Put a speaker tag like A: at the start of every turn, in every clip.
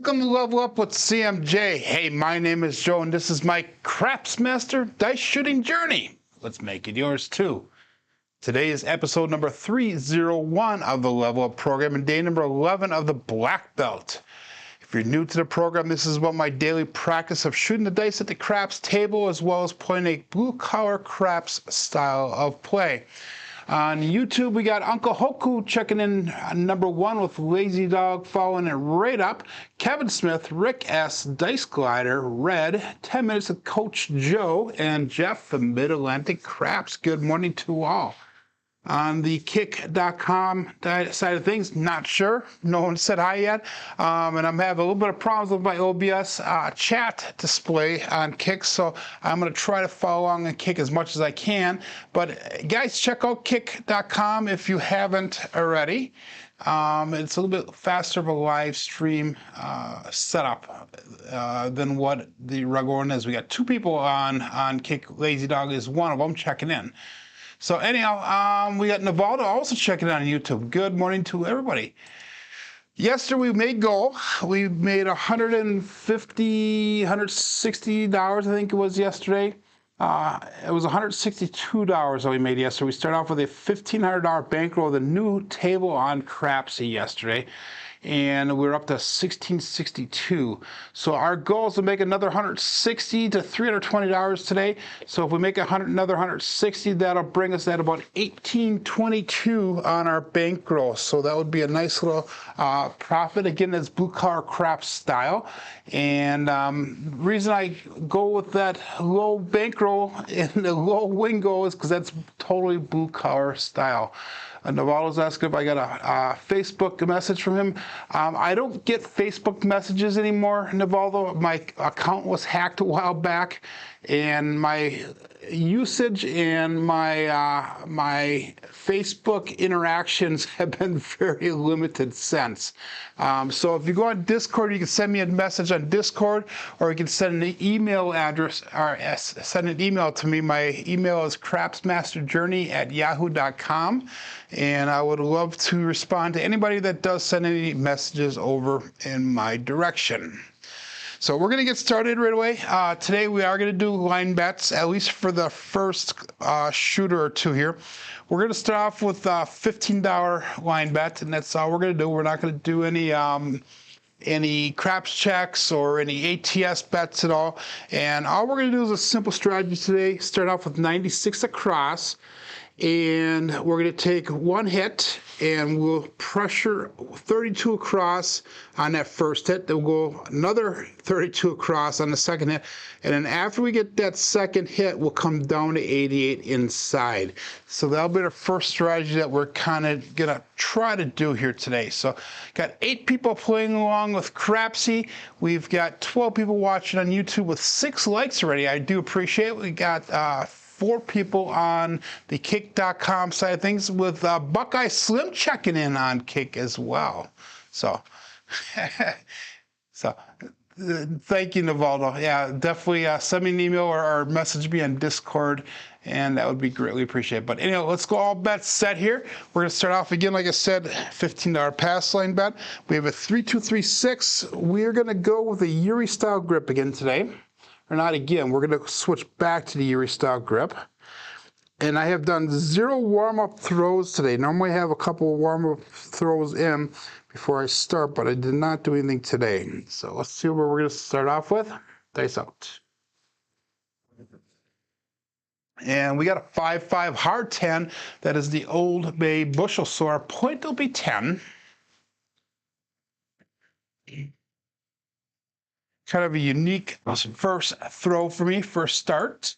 A: Welcome to Level Up with CMJ. Hey, my name is Joe, and this is my Craps Master Dice Shooting Journey. Let's make it yours, too. Today is episode number 301 of the Level Up program and day number 11 of the Black Belt. If you're new to the program, this is about my daily practice of shooting the dice at the craps table as well as playing a blue-collar craps style of play. On YouTube, we got Uncle Hoku checking in number 1 with Lazy Dog following it right up. Kevin Smith, Rick S, Dice Glider, Red, 10 Minutes with Coach Joe, and Jeff from Mid-Atlantic Craps. Good morning to all. On the kick.com side of things, not sure. No one said hi yet. And I'm having a little bit of problems with my OBS chat display on Kick, so I'm going to try to follow along and Kick as much as I can. But guys, check out kick.com if you haven't already. It's a little bit faster of a live stream setup than what the regular one is. We got 2 people on Kick. Lazy Dog is one of them checking in. So anyhow, we got Navaldo also checking out on YouTube. Good morning to everybody. Yesterday we made goal. We made $160, $160, I think it was yesterday. It was $162 that we made yesterday. We started off with a $1,500 bankroll, the new table on Crapsee yesterday. And we're up to $1,662. So our goal is to make another $160 to $320 today. So if we make another $160, that'll bring us at about $1,822 on our bankroll. So that would be a nice little profit. Again, it's blue collar craps style. And the reason I go with that low bankroll and the low win goal is because that's totally blue collar style. Navaldo's asking if I got a Facebook message from him. I don't get Facebook messages anymore, Navaldo. My account was hacked a while back, and my usage and my Facebook interactions have been very limited since. So if you go on Discord, you can send me a message on Discord, or you can send an email address, or send an email to me. My email is crapsmasterjourney@yahoo.com, and I would love to respond to anybody that does send any messages over in my direction. So we're going to get started right away. Today we are going to do line bets, at least for the first shooter or two here. We're going to start off with a $15 line bet, and that's all we're going to do. We're not going to do any craps checks or any ATS bets at all. And all we're going to do is a simple strategy today. Start off with 96 across. And we're going to take one hit and we'll pressure 32 across on that first hit. Then we'll go another 32 across on the second hit. And then after we get that second hit, we'll come down to 88 inside. So that'll be our first strategy that we're kind of going to try to do here today. So got 8 people playing along with Crapsee. We've got 12 people watching on YouTube with 6 likes already. I do appreciate it. We got 4 people on the kick.com side of things, with Buckeye Slim checking in on Kick as well. So, thank you, Navaldo. Yeah, definitely send me an email or message me on Discord, and that would be greatly appreciated. But anyway, let's go all bets set here. We're going to start off again, like I said, $15 pass line bet. We have a 3-2-3-6. We're going to go with a Yuri style grip again today. Or not again, we're going to switch back to the Yuri style grip. And I have done 0 warm-up throws today. Normally I have a couple of warm-up throws in before I start, but I did not do anything today. So let's see where we're going to start off with. Dice out. And we got a 5-5 hard 10. That is the Old Bay bushel. So our point will be 10. Kind of a unique first throw for me, first start.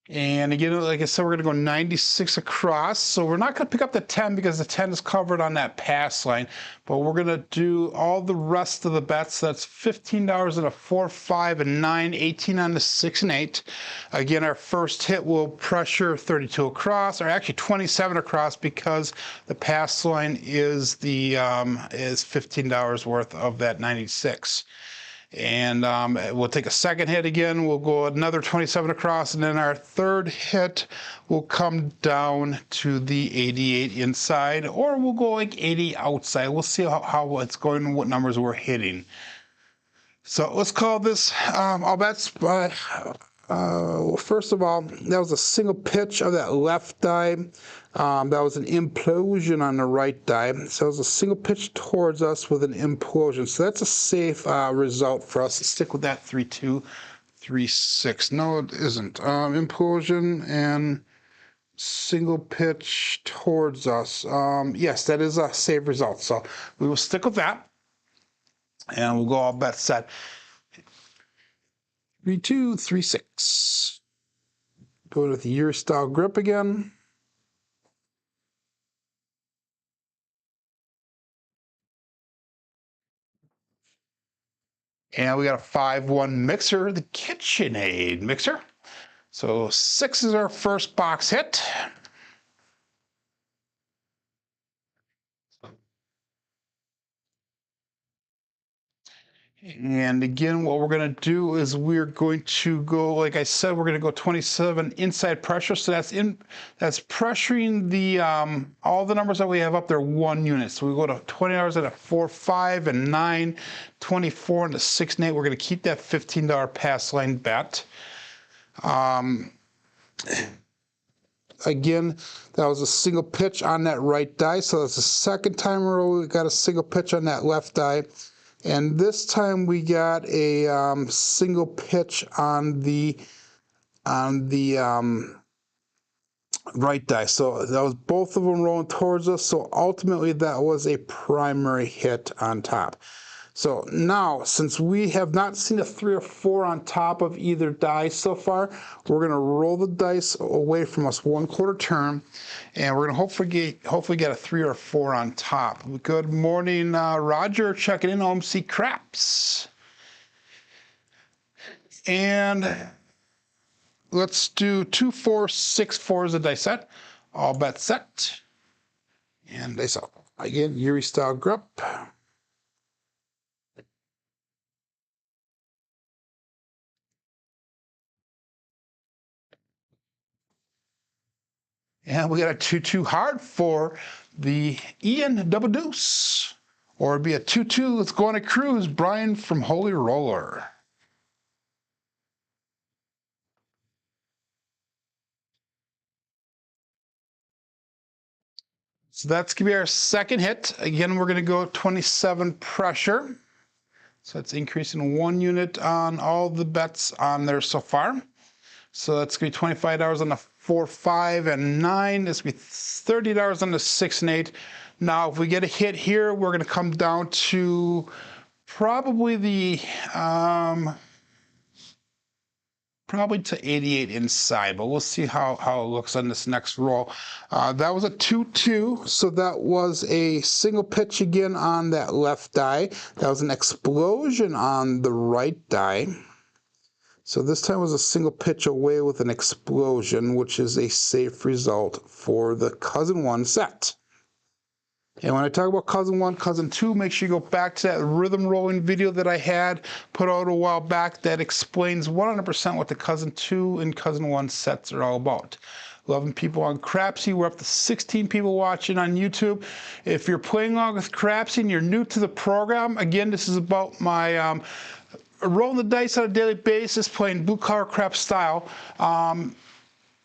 A: And again, like I said, we're going to go 96 across. So we're not going to pick up the 10 because the 10 is covered on that pass line. But we're going to do all the rest of the bets. That's $15 at a 4, 5, and 9, 18 on the 6 and 8. Again, our first hit will pressure 32 across, or actually 27 across, because the pass line is the is $15 worth of that 96. And we'll take a second hit again. We'll go another 27 across, and then our third hit will come down to the 88 inside, or we'll go like 80 outside. We'll see how it's going and what numbers we're hitting. So let's call this all bets. First of all, that was a single pitch of that left die. That was an implosion on the right die. So it was a single pitch towards us with an implosion. So that's a safe result for us. Let's stick with that 3-2, 3-6. No, it isn't. Implosion and single pitch towards us. Yes, that is a safe result. So we will stick with that. And we'll go all bets set. 3-2, 3-6. Going with the Euro style grip again. And we got a 5-1 mixer, the KitchenAid mixer. So 6 is our first box hit. And again, what we're going to do is we're going to go, like I said, we're going to go 27 inside pressure. So that's pressuring the all the numbers that we have up there 1 unit. So we go to $20 at a 4, 5, and 9, 24, and a 6 and 8. We're going to keep that $15 pass line bet. Again, that was a single pitch on that right die. So that's the second time in a row we got a single pitch on that left die. And this time we got a single pitch on the right die. So that was both of them rolling towards us. So ultimately that was a primary hit on top. So now, since we have not seen a 3 or 4 on top of either die so far, we're going to roll the dice away from us 1/4 turn, and we're going to hopefully get a 3 or 4 on top. Good morning, Roger, checking in, OMC Craps. And let's do 2, 4, 6, 4 as a dice set. All bets set. And dice out. Again, Yuri style grip. And we got a 2-2 hard for the Ian Double Deuce. Or it'd be a 2-2, let's go on a cruise, Brian from Holy Roller. So that's going to be our second hit. Again, we're going to go 27 pressure. So it's increasing 1 unit on all the bets on there so far. So that's going to be $25 on the 4, 5, and 9. This will be $30 on the 6 and 8. Now, if we get a hit here, we're going to come down to probably the probably to 88 inside, but we'll see how it looks on this next roll. That was a 2-2, so that was a single pitch again on that left die. That was an explosion on the right die. So this time was a single pitch away with an explosion, which is a safe result for the Cousin 1 set. And when I talk about Cousin 1, Cousin 2, make sure you go back to that rhythm rolling video that I had put out a while back that explains 100% what the Cousin 2 and Cousin 1 sets are all about. 11 people on Crapsee. We're up to 16 people watching on YouTube. If you're playing along with Crapsee and you're new to the program, again, this is about my rolling the dice on a daily basis, playing blue collar crap style.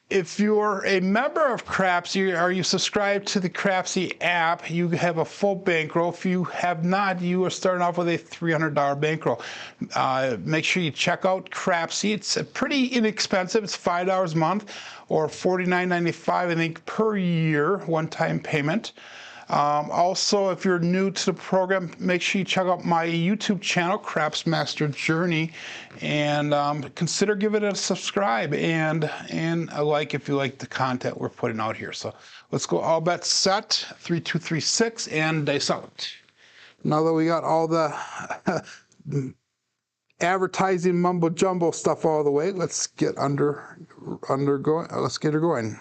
A: If you're a member of Crapsee or you subscribe to the Crapsee app, you have a full bankroll. If you have not, you are starting off with a $300 bankroll. Make sure you check out Crapsee. It's pretty inexpensive. It's $5 a month or $49.95, I think, per year, one-time payment. Also, if you're new to the program, make sure you check out my YouTube channel, Craps Master Journey, and consider giving it a subscribe and a like if you like the content we're putting out here. So let's go all bets set, 3, 2, 3, 6, and dice out. Now that we got all the advertising mumbo jumbo stuff all the way, let's get let's get her going.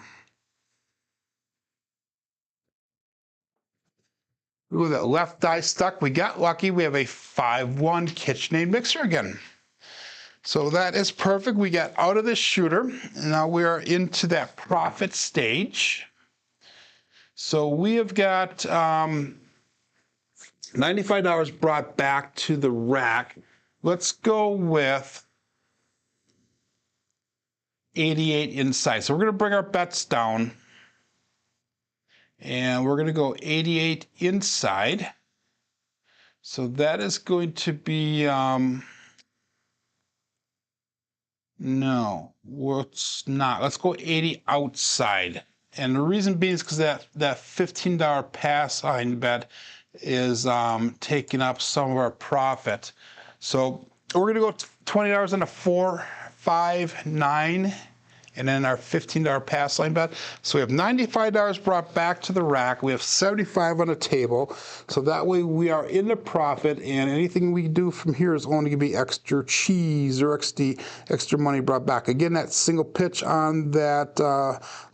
A: Ooh, that left die stuck. We got lucky. We have a 5-1 KitchenAid mixer again. So that is perfect. We got out of this shooter. Now we are into that profit stage. So we have got $95 brought back to the rack. Let's go with 88 inside. So we're going to bring our bets down. And we're going to go 88 inside. So that is going to be... no, let's not. Let's go 80 outside. And the reason being is because that $15 pass line bet is taking up some of our profit. So we're going to go $20 on a 4, 5, 9, and then our $15 pass line bet. So we have $95 brought back to the rack. We have $75 on the table. So that way we are in the profit, and anything we do from here is only going to be extra cheese or extra money brought back. Again, that single pitch on that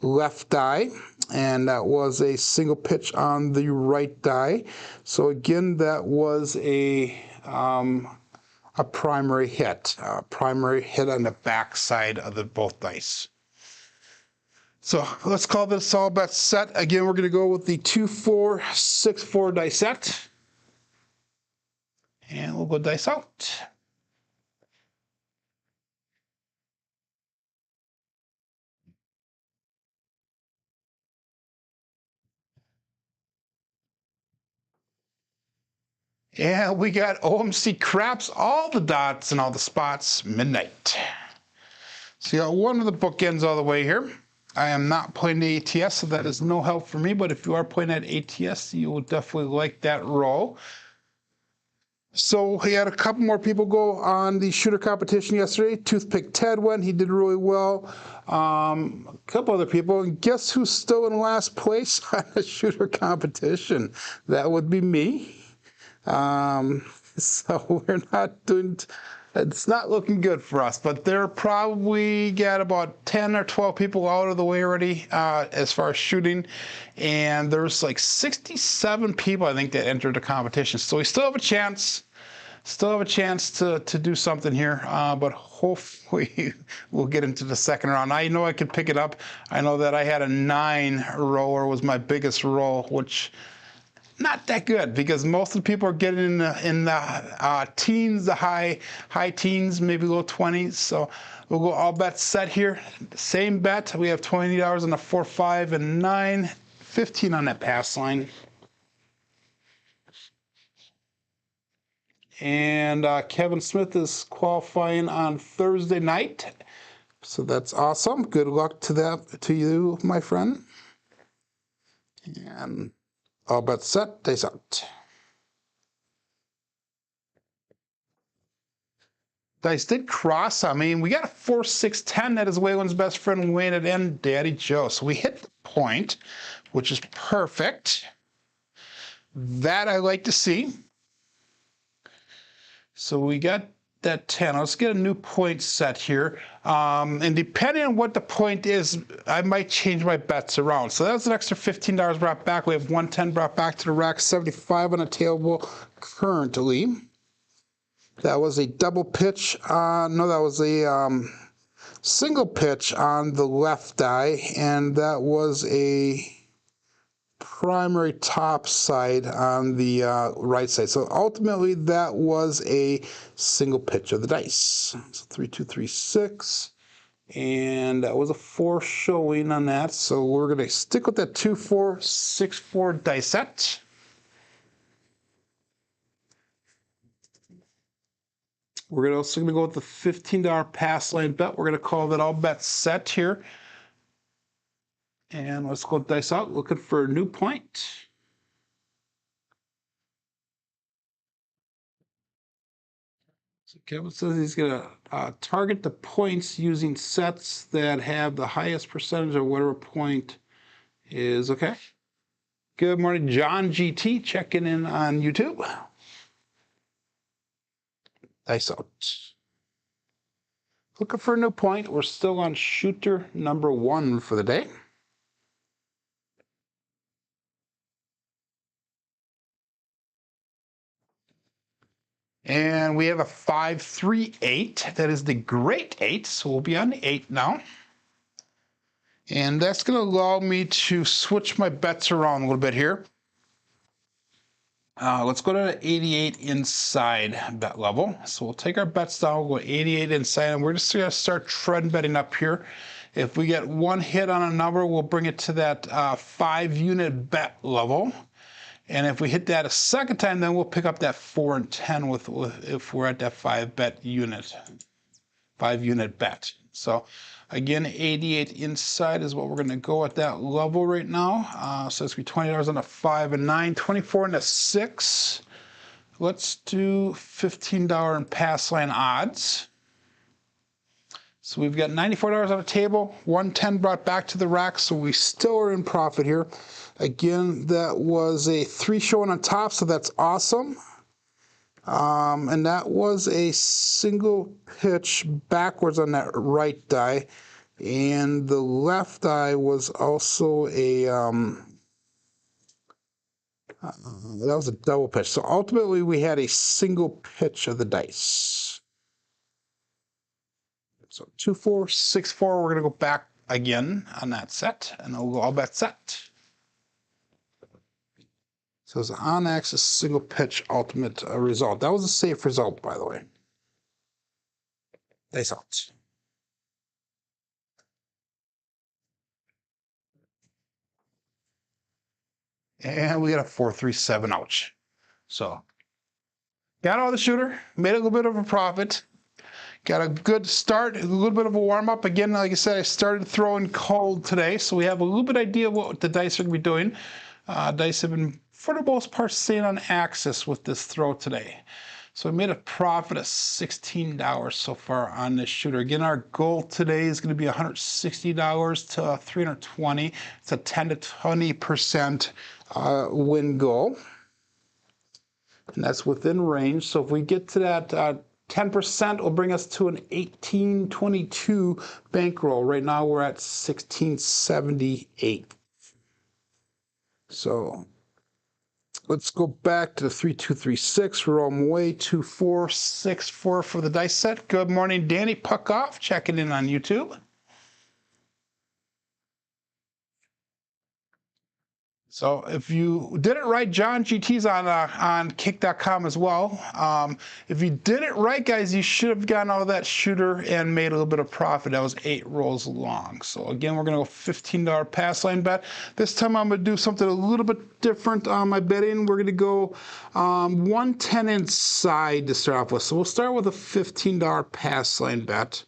A: left die, and that was a single pitch on the right die. So again, that was a primary hit on the back side of the both dice. So let's call this all bet set. Again, we're going to go with the 2-4-6-4 dice set. And we'll go dice out. And we got OMC Craps, all the dots and all the spots, midnight. So you got one of the bookends all the way here. I am not playing the ATS, so that is no help for me, but if you are playing at ATS, you will definitely like that roll. So we had a couple more people go on the shooter competition yesterday. Toothpick Ted went, he did really well. A couple other people, and guess who's still in last place on the shooter competition? That would be me. So we're not doing... It's not looking good for us, but they're probably got about 10 or 12 people out of the way already as far as shooting, and there's like 67 people, I think, that entered the competition. So we still have a chance. To do something here, but hopefully we'll get into the second round. I know I could pick it up. I know that I had a 9 roller was my biggest roll, which not that good because most of the people are getting in the teens, the high teens, maybe low 20s. So we'll go all bets set here. Same bet. We have $20 on a 4, 5, and 9, 15 on that pass line. And Kevin Smith is qualifying on Thursday night. So that's awesome. Good luck to you, my friend. And all bets set, dice out. Dice did cross. I mean, we got a 4, 6, 10. That is Waylon's best friend Wayne at end, Daddy Joe. So we hit the point, which is perfect. That I like to see. So we got that 10. Let's get a new point set here. And depending on what the point is, I might change my bets around. So that's an extra $15 brought back. We have 110 brought back to the rack, 75 on the table currently. That was a double pitch. No, that was a single pitch on the left die, and that was a primary top side on the right side. So ultimately that was a single pitch of the dice. So 3, 2, 3, 6, and that was a 4 showing on that. So we're going to stick with that 2, 4, 6, 4 dice set. We're also going to go with the $15 pass line bet. We're going to call that all bets set here. And let's go dice out, looking for a new point. So Kevin says he's going to target the points using sets that have the highest percentage of whatever point is. Okay. Good morning, John GT, checking in on YouTube. Dice out. Looking for a new point. We're still on shooter number 1 for the day. And we have a 5, 3, 8. That is the great 8. So we'll be on the 8 now. And that's going to allow me to switch my bets around a little bit here. Let's go to the 88 inside bet level. So we'll take our bets down, we'll go 88 inside, and we're just going to start trend betting up here. If we get one hit on a number, we'll bring it to that 5-unit bet level. And if we hit that a second time, then we'll pick up that 4 and 10 if we're at that 5-unit bet. So again, 88 inside is what we're going to go at that level right now. So it's going to be $20 on a 5 and 9, 24 on a 6. Let's do $15 in pass line odds. So we've got $94 on the table, 110 brought back to the rack, so we still are in profit here. Again, that was a 3 showing on top, so that's awesome. And that was a single pitch backwards on that right die. And the left die was also a, that was a double pitch. So ultimately we had a single pitch of the dice. So 2, 4, 6, 4, we're going to go back again on that set, and then we'll go all bet set. So it's on axis single pitch ultimate result. That was a safe result, by the way. Dice out. And we got a 4, 3, 7, ouch. So got all the shooter, made a little bit of a profit. Got a good start, a little bit of a warm-up. Again, like I said, I started throwing cold today, so we have a little bit idea what the dice are going to be doing. Dice have been, for the most part, staying on axis with this throw today. So we made a profit of $16 so far on this shooter. Again, our goal today is going to be $160 to $320. It's a 10 to 20% win goal. And that's within range. So if we get to that 10% will bring us to an 1822 bankroll. Right now we're at 1678. So let's go back to the 3236. We're on way 2464 for the dice set. Good morning, Danny Puckoff, checking in on YouTube. So if you did it right, John GT's on kick.com as well. If you did it right, guys, you should have gotten out of that shooter and made a little bit of profit. That was 8 rolls long. So again, we're going to go $15 pass line bet. This time I'm going to do something a little bit different on my betting. We're going to go 110 inside to start off with. So we'll start with a $15 pass line bet.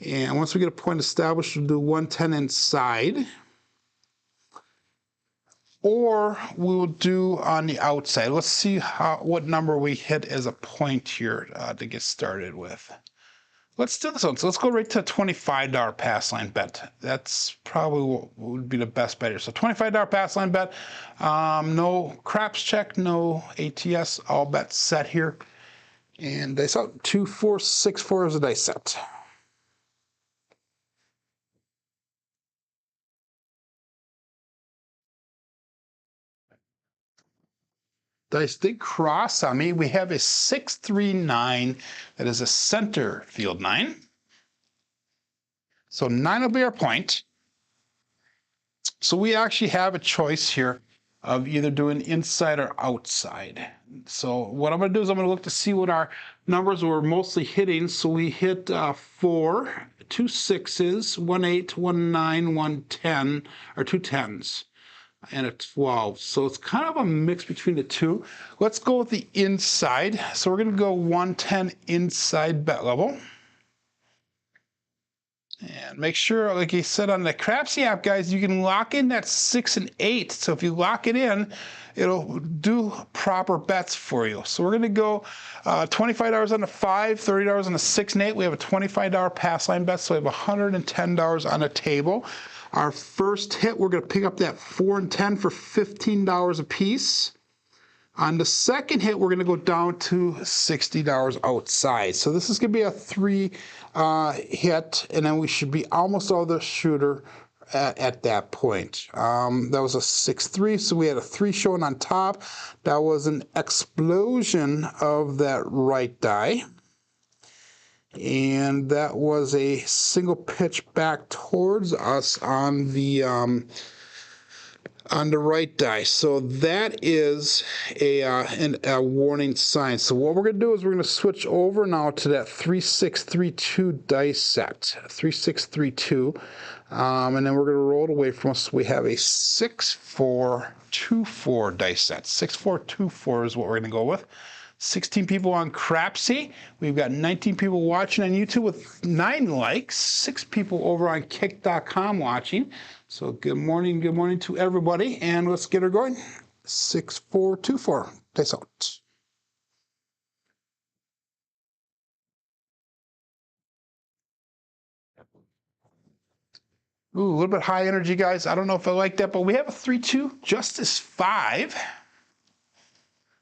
A: And once we get a point established, we'll do 110 inside. Or we will do on the outside. Let's see what number we hit as a point here to get started with. Let's do this one. So let's go right to a $25 pass line bet. That's probably what would be the best bet here. So $25 pass line bet. No craps check, no ATS, all bets set here. And dice out 2, 4, 6, 4 is a dice set. Dice did cross on me. We have a 639 that is a center field 9. So 9 will be our point. So we actually have a choice here of either doing inside or outside. So what I'm going to do is I'm going to look to see what our numbers were mostly hitting. So we hit 4, 2 6s, 1 8, 1 9, 1 10, or 2 10s. And a 12. So it's kind of a mix between the two. Let's go with the inside. So we're going to go 110 inside bet level. And make sure, like I said on the Crapsee app, guys, you can lock in that 6 and 8. So if you lock it in, it'll do proper bets for you. So we're going to go $25 on the 5, $30 on the 6 and 8. We have a $25 pass line bet, so we have $110 on the table. Our first hit, we're going to pick up that 4 and 10 for $15 a piece. On the second hit, we're going to go down to $60 outside. So this is going to be a 3 hit, and then we should be almost out of the shooter at that point. That was a 6-3, so we had a 3 showing on top. That was an explosion of that right die. And that was a single pitch back towards us on the right die. So that is a warning sign. So what we're going to do is we're going to switch over now to that 3632 dice set. 3632. And then we're going to roll it away from us. We have a 6424 dice set. 6424 is what we're going to go with. 16 people on Crapsee. We've got 19 people watching on YouTube with 9 likes. 6 people over on kick.com watching. So good morning to everybody. And let's get her going. 6424. Dice out. Ooh, a little bit high energy, guys. I don't know if I like that, but we have a 3-2, Justice 5.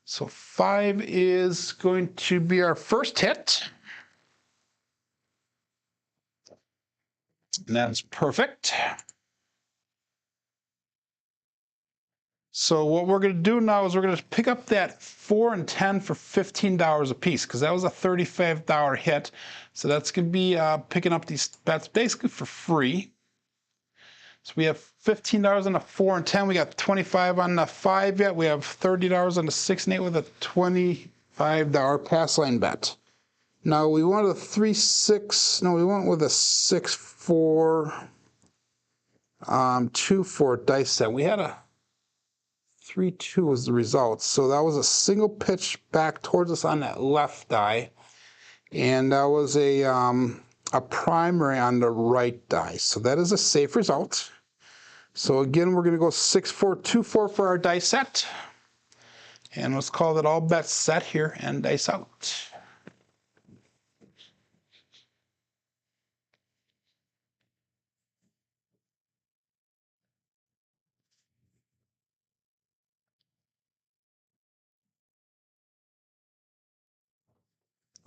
A: So 5 is going to be our first hit. And that's perfect. So what we're going to do now is we're going to pick up that 4 and 10 for $15 a piece, because that was a $35 hit. So that's going to be picking up these bets basically for free. So we have $15 on the 4 and 10. We got 25 on the 5 yet. We have $30 on the 6 and 8 with a $25 pass line bet. Now we wanted a 3-6. No, we went with a 6-4 2-4 dice set. We had a 3-2 was the result. So that was a single pitch back towards us on that left die, and that was a primary on the right die. So that is a safe result. So again, we're going to go 6-4-2-4 for our dice set. And let's call that all bets set here and dice out.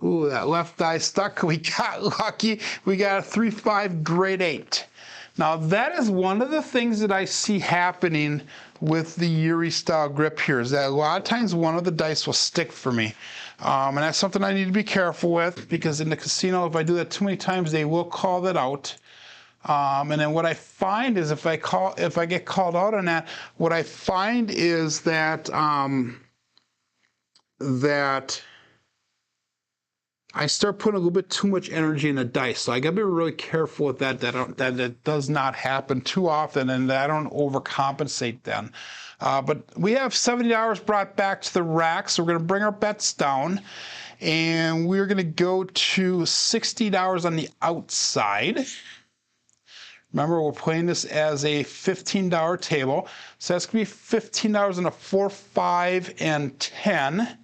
A: Ooh, that left die stuck. We got lucky. We got a 3-5 grade 8. Now that is one of the things that I see happening with the Yuri style grip here, is that a lot of times one of the dice will stick for me. And that's something I need to be careful with, because in the casino, if I do that too many times, they will call that out. And then what I find is if I get called out on that, what I find is that I start putting a little bit too much energy in the dice. So I gotta be really careful with that it does not happen too often, and that I don't overcompensate then. But we have $70 brought back to the rack, so we're gonna bring our bets down, and we're gonna go to $60 on the outside. Remember, we're playing this as a $15 table, so that's gonna be $15 on a 4, 5, and 10.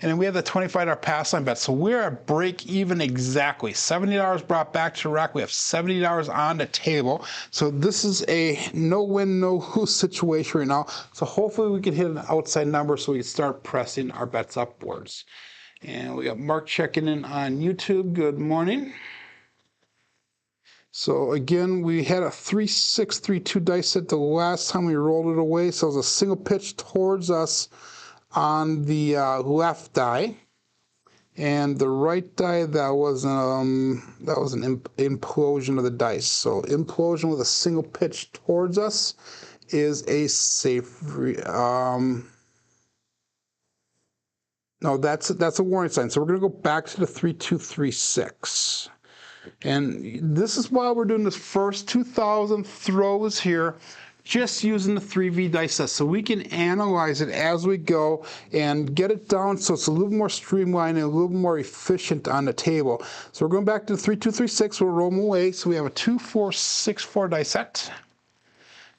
A: And then we have the $25 pass line bet. So we're at break even exactly. $70 brought back to the rack. We have $70 on the table. So this is a no win, no lose situation right now. So hopefully we can hit an outside number so we can start pressing our bets upwards. And we got Mark checking in on YouTube. Good morning. So again, we had a 3-6-3-2 dice set the last time we rolled it away. So it was a single pitch towards us on the left die, and the right die, that was an implosion of the dice. So implosion with a single pitch towards us is a safe. No, that's a warning sign. So we're going to go back to the 3-2-3-6, and this is why we're doing this first 2,000 throws here, just using the 3V dice set, so we can analyze it as we go and get it down so it's a little more streamlined and a little more efficient on the table. So we're going back to the 3-2-3-6. We'll roll them away. So we have a 2-4-6-4 dice set,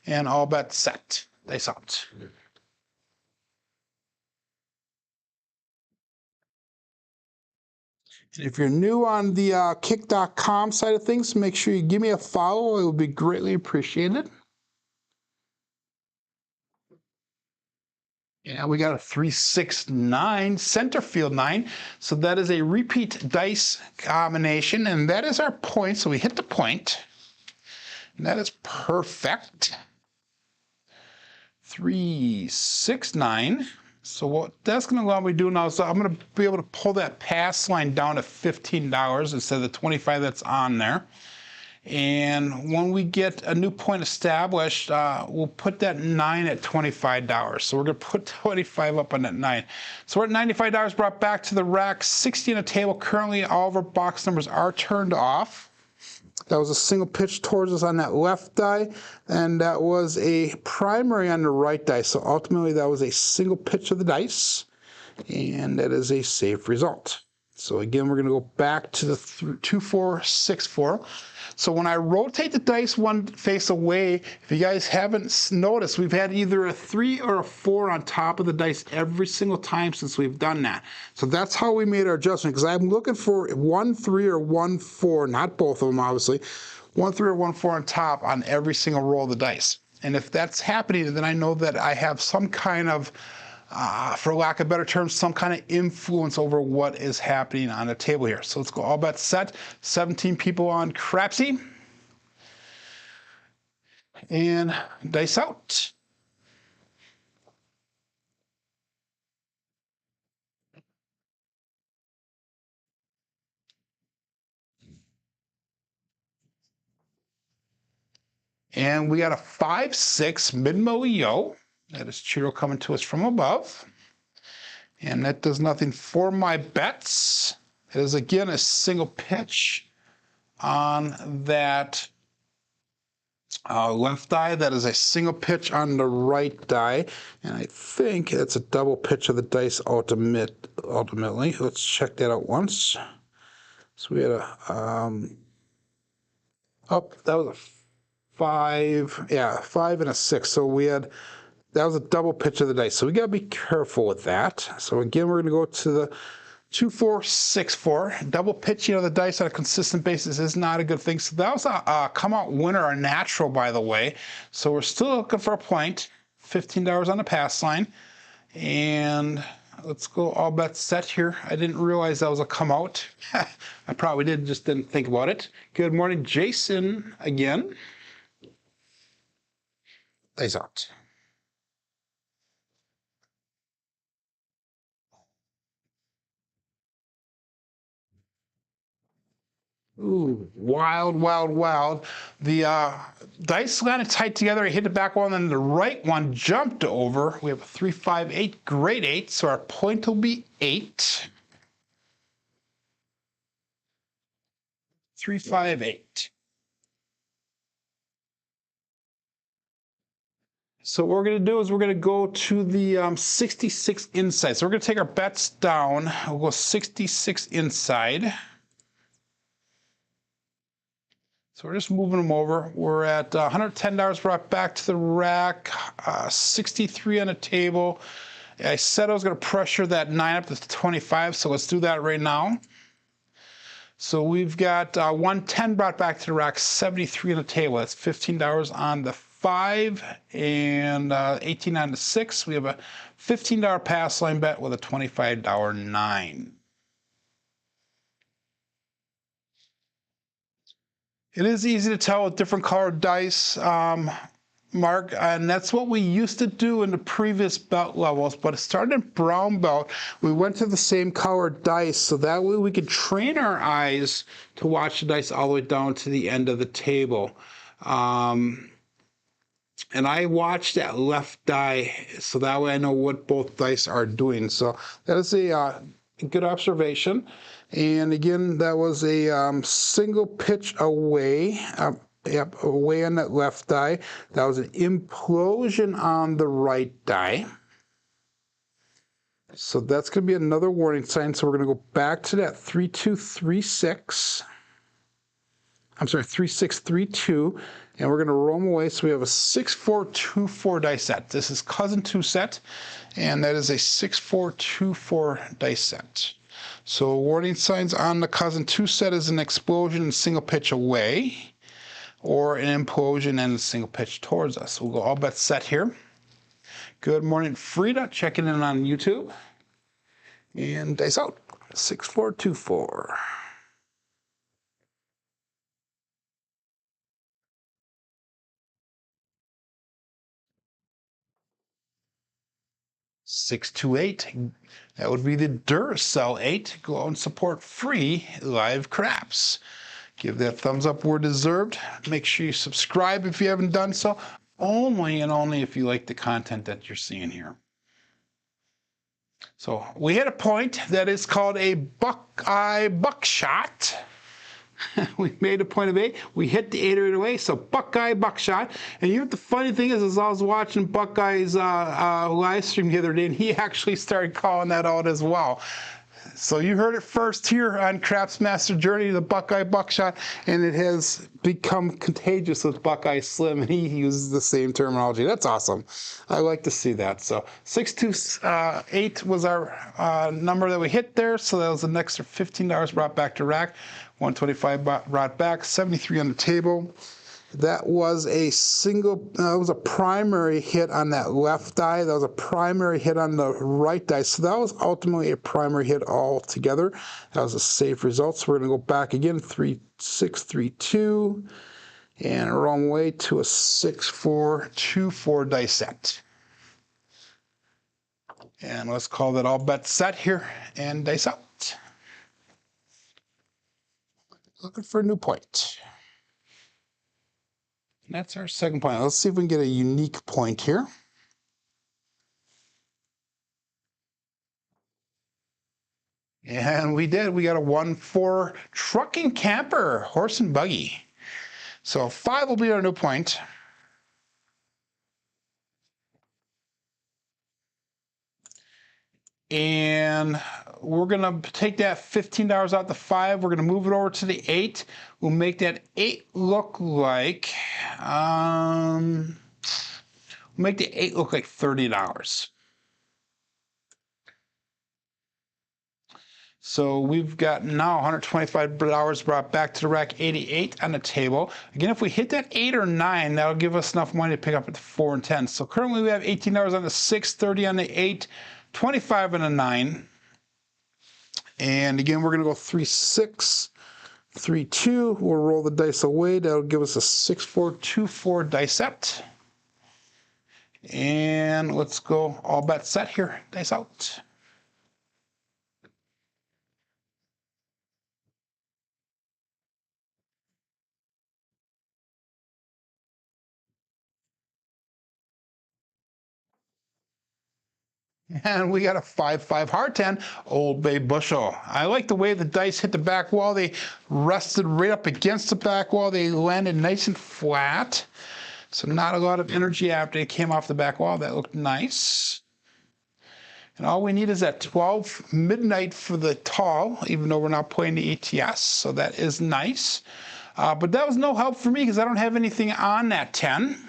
A: and all bets set. Dice out. And if you're new on the kick.com side of things, make sure you give me a follow. It would be greatly appreciated. Yeah, we got a 3-6-9 center field 9. So that is a repeat dice combination, and that is our point. So we hit the point. And that is perfect. 3, 6, 9. So what that's going to allow me to do now is I'm going to be able to pull that pass line down to $15 instead of the 25 that's on there. And when we get a new point established, we'll put that 9 at $25. So we're going to put 25 up on that 9. So we're at $95 brought back to the rack, 60 on the table. Currently, all of our box numbers are turned off. That was a single pitch towards us on that left die, and that was a primary on the right die. So ultimately, that was a single pitch of the dice, and that is a safe result. So again, we're going to go back to the 2, 4, 6, 4. So when I rotate the dice one face away, if you guys haven't noticed, we've had either a 3 or a 4 on top of the dice every single time since we've done that. So that's how we made our adjustment, because I'm looking for 1, 3 or 1, 4, not both of them obviously, 1, 3 or 1, 4 on top on every single roll of the dice. And if that's happening, then I know that I have some kind of for lack of better terms, some kind of influence over what is happening on the table here. So let's go all bets set. 17 people on Crapsee. And dice out. And we got a 5, 6 mid-mo-yo. That is Cheeto coming to us from above. And that does nothing for my bets. It is again a single pitch on that left die. That is a single pitch on the right die. And I think that's a double pitch of the dice ultimately. Let's check that out once. So we had a, that was a 5, yeah, 5 and a 6. So we had, that was a double pitch of the dice. So we got to be careful with that. So again, we're going to go to the 2, 4, 6, 4. Double pitching of the dice on a consistent basis is not a good thing. So that was a come out winner, a natural, by the way. So we're still looking for a point. $15 on the pass line. And let's go all bets set here. I didn't realize that was a come out. I probably did, just didn't think about it. Good morning, Jason, again. Dice out. Ooh, wild, wild, wild. The dice landed tight together. I hit the back one, and the right one jumped over. We have a 3, 5, 8, grade 8, so our point will be 8. 3, 5, 8. So what we're going to do is we're going to go to the 66 inside. So we're going to take our bets down. We'll go 66 inside. So we're just moving them over. We're at $110 brought back to the rack, 63 on the table. I said I was going to pressure that 9 up to 25, so let's do that right now. So we've got 110 brought back to the rack, 73 on the table. That's $15 on the 5 and 18 on the 6. We have a $15 pass line bet with a $25 9. It is easy to tell with different colored dice, Mark, and that's what we used to do in the previous belt levels, but it started in brown belt. We went to the same colored dice, so that way we could train our eyes to watch the dice all the way down to the end of the table. And I watch that left die, so that way I know what both dice are doing. So that is a good observation. And again, that was a single pitch away, away on that left die. That was an implosion on the right die. So that's going to be another warning sign. So we're going to go back to that 3, 2, 3, 6. I'm sorry, 3, 6, 3, 2. And we're going to roll them away. So we have a 6, 4, 2, 4 dice set. This is cousin 2 set. And that is a 6, 4, 2, 4 dice set. So warning signs on the cousin 2 set is an explosion and single pitch away, or an implosion and a single pitch towards us. We'll go all bets set here. Good morning, Frida, checking in on YouTube. And dice out, 6, 4, 2, 4. 628, that would be the Duracell 8. Go out and support free live craps. Give that thumbs up where deserved. Make sure you subscribe if you haven't done so. Only and only if you like the content that you're seeing here. So we hit a point that is called a Buckeye buckshot. We made a point of 8. We hit the 8 right away, so Buckeye buckshot. And you know what the funny thing is I was watching Buckeye's live stream the other day, and he actually started calling that out as well. So you heard it first here on Craps Master Journey, the Buckeye buckshot, and it has become contagious with Buckeye Slim, and he uses the same terminology. That's awesome. I like to see that. So 628 was our number that we hit there, so that was an extra $15 brought back to rack. 125 brought back, 73 on the table. That was a was a primary hit on that left die. That was a primary hit on the right die. So that was ultimately a primary hit altogether. That was a safe result. So we're going to go back again, 3632, and wrong way to a 6424 die set. And let's call that all bets set here and dice out. Looking for a new point. And that's our second point. Let's see if we can get a unique point here. And we did. We got a 1-4 trucking camper, horse and buggy. So 5 will be our new point. And we're going to take that $15 out the 5. We're going to move it over to the 8. We'll make that 8 look like, we'll make the 8 look like $30. So we've got now $125 brought back to the rack, 88 on the table. Again, if we hit that 8 or 9, that'll give us enough money to pick up at the 4 and 10. So currently we have $18 on the 6, 30 on the 8, 25 on the 9. And again, we're going to go 3, 6, 3, 2. We'll roll the dice away. That'll give us a 6, 4, 2, 4 dice set. And let's go all bets set here. Dice out. And we got a 5-5 hard 10, Old Bay Bushel. I like the way the dice hit the back wall. They rested right up against the back wall. They landed nice and flat. So not a lot of energy after they came off the back wall. That looked nice. And all we need is that 12 midnight for the tall, even though we're not playing the ETS. So that is nice. But that was no help for me because I don't have anything on that 10.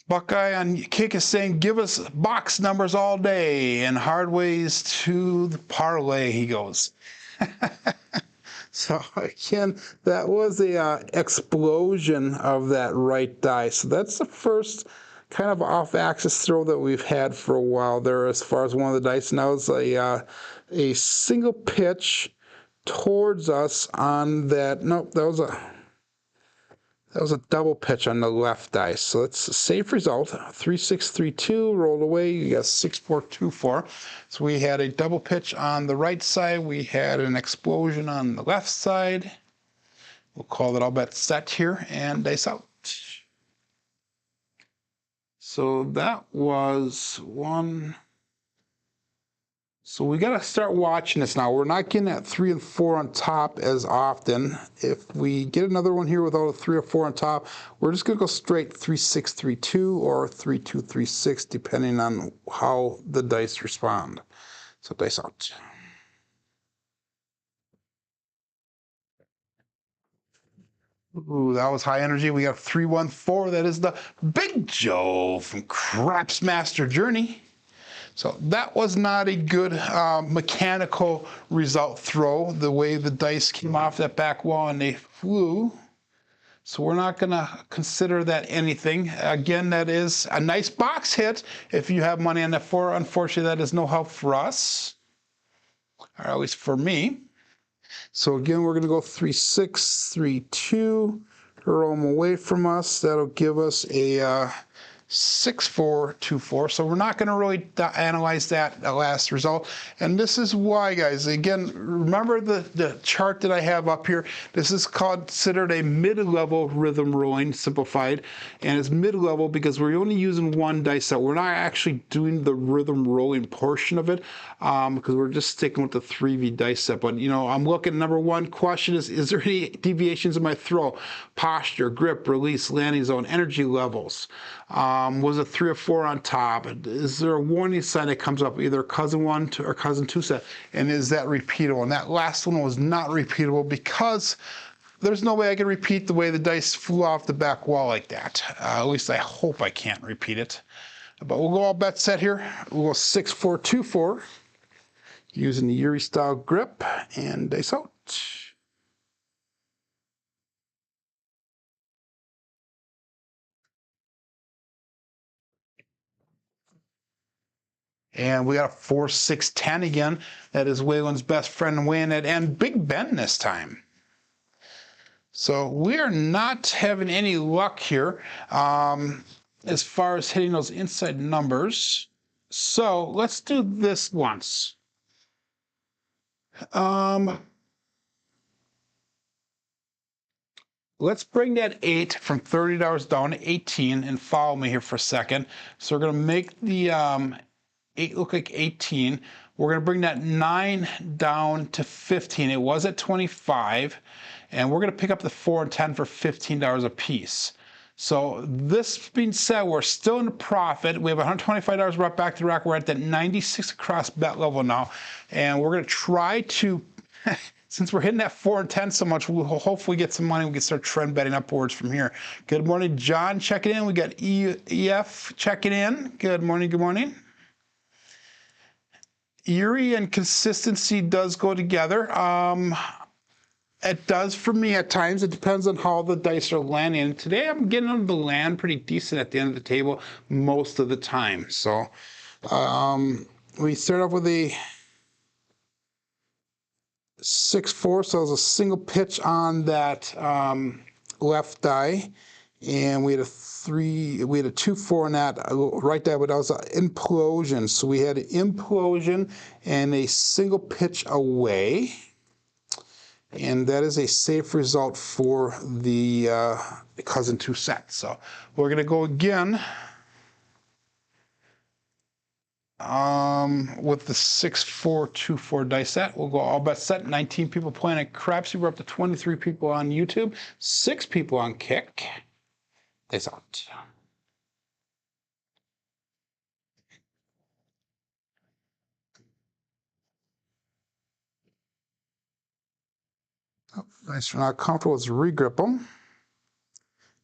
A: Buckeye on Kick is saying, give us box numbers all day and hard ways to the parlay, he goes. So again, that was the explosion of that right die. So that's the first kind of off-axis throw that we've had for a while there as far as one of the dice. Now it's a single pitch towards us on that. Nope, that was a double pitch on the left dice. So it's a safe result. 3-6-3-2 rolled away. You got 6-4-2-4. So we had a double pitch on the right side. We had an explosion on the left side. We'll call it all bets set here and dice out. So that was one. So we got to start watching this now. We're not getting that 3 and 4 on top as often. If we get another one here without a 3 or 4 on top, we're just going to go straight 3-6-3-2 or 3-2-3-6, depending on how the dice respond. So dice out. Ooh, that was high energy. We got 3-1-4. That is the Big Joe from Craps Master Journey. So that was not a good mechanical result throw, the way the dice came off that back wall and they flew. So we're not going to consider that anything. Again, that is a nice box hit if you have money on that 4. Unfortunately, that is no help for us, or at least for me. So again, we're going to go 3-6-3-2, throw them away from us. That'll give us a 6424. So we're not going to really analyze that last result. And this is why, guys. Again, remember the chart that I have up here. This is considered a mid-level rhythm rolling, simplified. And it's mid-level because we're only using one dice set. We're not actually doing the rhythm rolling portion of it because we're just sticking with the 3V dice set. But, you know, I'm looking, number one question is there any deviations in my throw? Posture, grip, release, landing zone, energy levels. Was it 3 or 4 on top? Is there a warning sign that comes up, either cousin 1 or cousin 2 set? And is that repeatable? And that last one was not repeatable because there's no way I can repeat the way the dice flew off the back wall like that. At least I hope I can't repeat it. But we'll go all bet set here. We'll go 6-4-2-4 using the Yuri style grip and dice out. And we got a 4-6-10 again. That is Waylon's best friend weighing it, and Big Ben this time. So we are not having any luck here as far as hitting those inside numbers. So let's do this once. Let's bring that 8 from $30 down to 18 and follow me here for a second. So we're going to make the 8 look like 18. We're going to bring that 9 down to 15. It was at 25. And we're going to pick up the 4 and 10 for $15 a piece. So this being said, we're still in the profit. We have $125 brought back to the rack. We're at that 96 across bet level now. And we're going to try to, since we're hitting that 4 and 10 so much, we'll hopefully get some money. We can start trend betting upwards from here. Good morning, John, checking in. We got EF checking in. Good morning, good morning. Eerie and consistency does go together. It does for me at times. It depends on how the dice are landing. Today I'm getting them to land pretty decent at the end of the table most of the time. So we start off with a 6-4, so it was a single pitch on that left die, and we had a 2-4 on that right there, but that was an implosion. So we had an implosion and a single pitch away. And that is a safe result for the cousin 2 set. So we're going to go again with the 6-4-2-4 dice set. We'll go all bet set. 19 people playing at Crapsee. We're up to 23 people on YouTube, 6 people on Kick. Dice out. Nice, we're not comfortable, let's regrip them.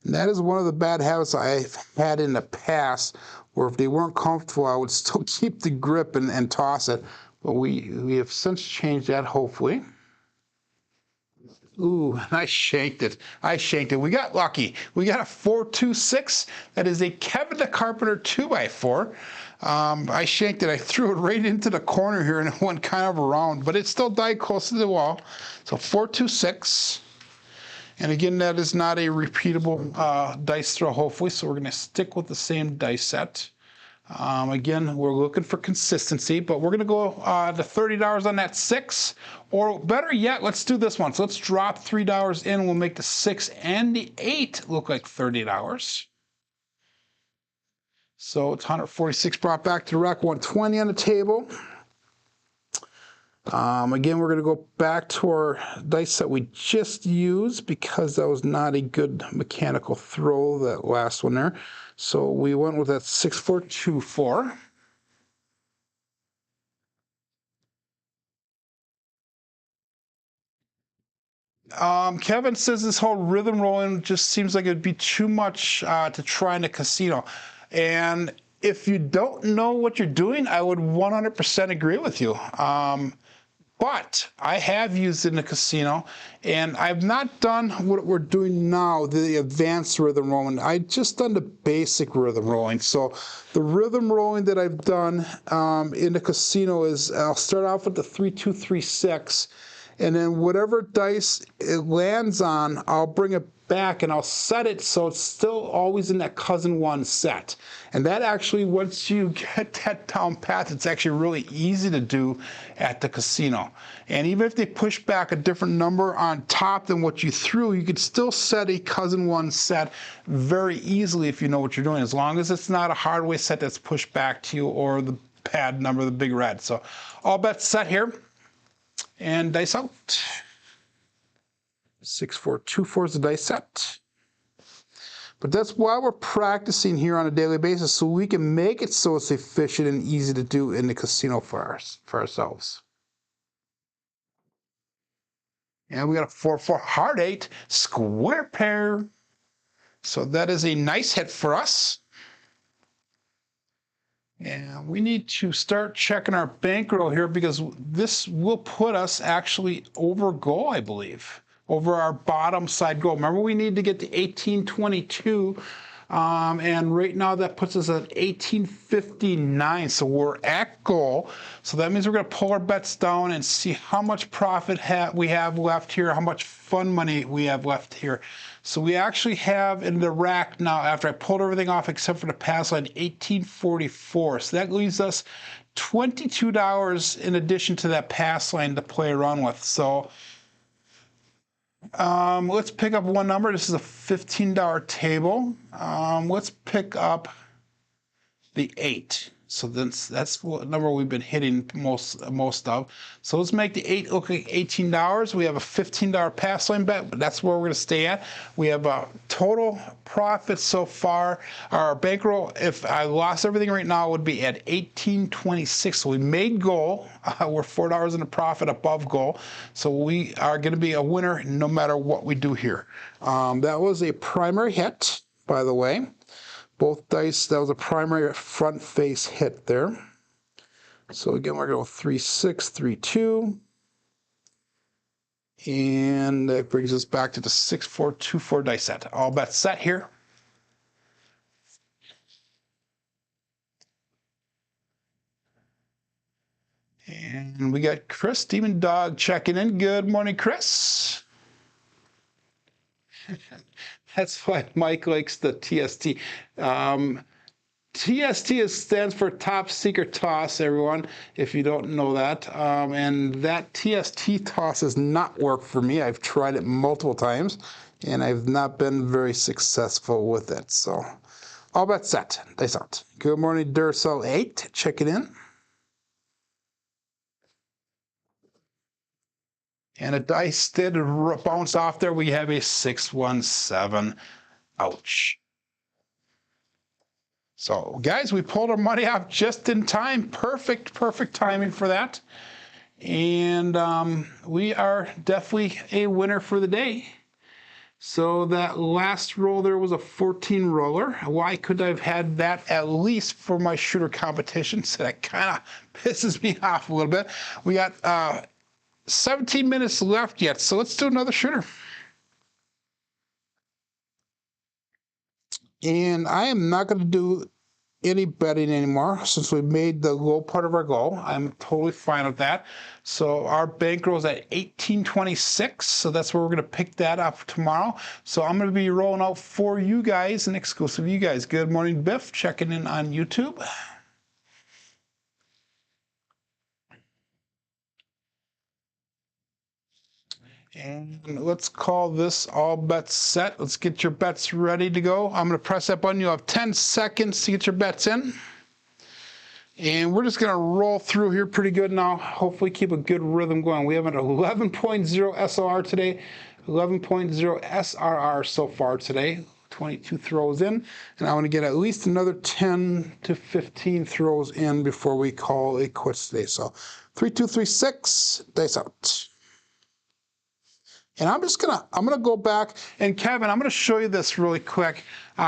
A: And that is one of the bad habits I've had in the past, where if they weren't comfortable, I would still keep the grip and toss it. But we have since changed that, hopefully. Ooh, and I shanked it. We got lucky. We got a 4-2-6. That is a Kevin the Carpenter 2x4. I shanked it. I threw it right into the corner here and it went kind of around, but it still died close to the wall. So 4-2-6. And again, that is not a repeatable dice throw, hopefully, so we're going to stick with the same dice set. Again, we're looking for consistency, but we're going to go to $30 on that 6. Or better yet, let's do this one. So let's drop $3 in. We'll make the 6 and the 8 look like $30. So it's 146 brought back to the rack, 120 on the table. Again, we're going to go back to our dice that we just used because that was not a good mechanical throw, that last one there. So we went with that 6-4-2-4. Kevin says this whole rhythm rolling just seems like it'd be too much to try in a casino. And if you don't know what you're doing, I would 100% agree with you. But I have used it in a casino, and I've not done what we're doing now, the advanced rhythm rolling. I just done the basic rhythm rolling. So the rhythm rolling that I've done in the casino is, I'll start off with the 3-2-3-6. and then whatever dice it lands on, I'll bring it back and I'll set it so it's still always in that cousin one set. And that actually, once you get that down pat, it's actually really easy to do at the casino. And even if they push back a different number on top than what you threw, you could still set a cousin one set very easily if you know what you're doing, as long as it's not a hardway set that's pushed back to you or the pad number, the big red. So all bets set here, and dice out. 6, 4, 2, 4 is the dice set. But that's why we're practicing here on a daily basis, so we can make it so it's efficient and easy to do in the casino for ourselves. And we got a 4-4 heart 8 square pair. So that is a nice hit for us. And we need to start checking our bankroll here, because this will put us actually over goal, I believe. Over our bottom side goal. Remember, we need to get to 1822, and right now that puts us at 1859, so we're at goal. So that means we're going to pull our bets down and see how much profit we have left here, how much fun money we have left here. So we actually have in the rack now, after I pulled everything off except for the pass line, 1844. So that leaves us $22 in addition to that pass line to play around with. So let's pick up one number. This is a $15 table. Let's pick up the 8. So that's what number we've been hitting most of. So let's make the 8 look like $18. We have a $15 pass line bet, but that's where we're going to stay at. We have a total profit so far. Our bankroll, if I lost everything right now, would be at $18.26. So we made goal. We're $4 in a profit above goal. So we are going to be a winner no matter what we do here. That was a primary hit, by the way. Both dice, that was a primary front face hit there. So again, we're going to go 3, 6, 3, 2. And that brings us back to the 6, 4, 2, 4 dice set. All bets set here. And we got Chris, Demon Dog, checking in. Good morning, Chris. That's why Mike likes the TST. TST stands for Top Secret Toss, everyone, if you don't know that. And that TST toss has not worked for me. I've tried it multiple times, and I've not been very successful with it. So all bets set. Dice out. Good morning, Duracell 8. Check it in. And a dice did bounce off there. We have a 617. Ouch. So, guys, we pulled our money off just in time. Perfect timing for that. And we are definitely a winner for the day. So that last roll there was a 14 roller. Why couldn't I have had that at least for my shooter competition? So that kind of pisses me off a little bit. We got 17 minutes left yet, so let's do another shooter. And I am not going to do any betting anymore since we made the low part of our goal. I'm totally fine with that. So our bankroll is at 1826, so that's where we're going to pick that up tomorrow. So I'm going to be rolling out for you guys, an exclusive you guys. Good morning, Biff, checking in on YouTube. And let's call this all bets set. Let's get your bets ready to go. I'm going to press that button. You'll have 10 seconds to get your bets in. And we're just going to roll through here pretty good now. Hopefully keep a good rhythm going. We have an 11.0 SLR today, 11.0 SRR so far today. 22 throws in. And I want to get at least another 10 to 15 throws in before we call it quits today. So 3, 2, 3, 6, dice out. And I'm gonna go back, and Kevin, I'm gonna show you this really quick,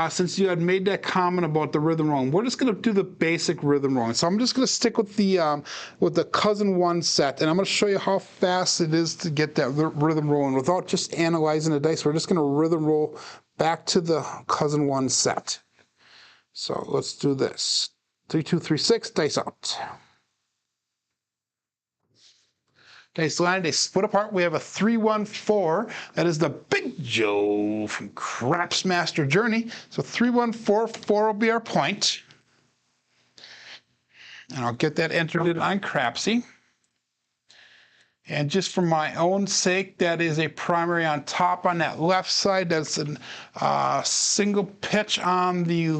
A: since you had made that comment about the rhythm rolling. We're just gonna do the basic rhythm rolling. So I'm just gonna stick with the cousin one set, and I'm gonna show you how fast it is to get that rhythm rolling without just analyzing the dice. We're just gonna rhythm roll back to the cousin one set. So let's do this. 3, 2, 3, 6, dice out. Dice landed, they split apart. We have a 3-1-4. That is the Big Joe from Crapsee Journey. So 3-1-4, 4 will be our point. And I'll get that entered in on Crapsee. And just for my own sake, that is a primary on top on that left side. That's a single pitch on the